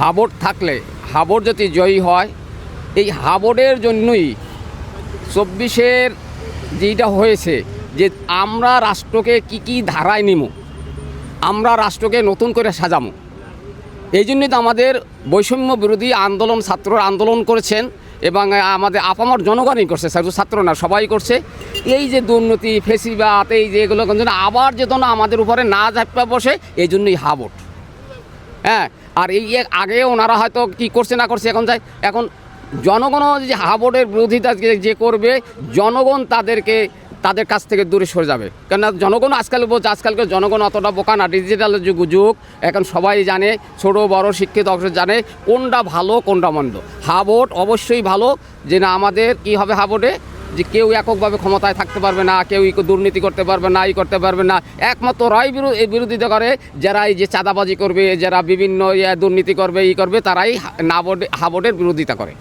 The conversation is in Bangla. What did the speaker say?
হাবড় থাকলে হাবড় যদি জয়ী হয়, এই হাবড়ের জন্যই ২৪-এর যেটা হয়েছে যে আমরা রাষ্ট্রকে কি ধারায় নিব, আমরা রাষ্ট্রকে নতুন করে সাজামো। এই জন্যই তো আমাদের বৈষম্য বিরোধী আন্দোলন, ছাত্র আন্দোলন করেছেন এবং আমাদের আপামর জনগণই করছে, ছাত্র না সবাই করছে। এই যে দুর্নীতি, ফেসিবাদ, এই যে এগুলো আবার যেন আমাদের উপরে না ঝাঁপা বসে, এই জন্যই হাবড়। হ্যাঁ, আর এই আগে ওনারা হয়তো কি করছে না করছে, এখন জনগণও যে হাবড়ের বিরোধিতা যে করবে, জনগণ তাদের কাছ থেকে দূরে সরে যাবে। কেননা জনগণ আজকালকে জনগণ অতটা বোকা না, ডিজিটাল যুগ, এখন সবাই জানে, ছোট বড় শিক্ষিত জানে কোনটা ভালো কোনটা মন্দ। হাবড় অবশ্যই ভালো, যে না আমাদের কি হবে হাবড়ে, যে কেউ এককভাবে ক্ষমতায় থাকতে পারবে না, কেউ দুর্নীতি করতে পারবে না, করতে পারবে না। একমাত্র বিরোধিতা করে যারা এই যে চাঁদাবাজি করবে, যারা বিভিন্ন দুর্নীতি করবে, করবে, তারাই হাবড়ের বিরোধিতা করে।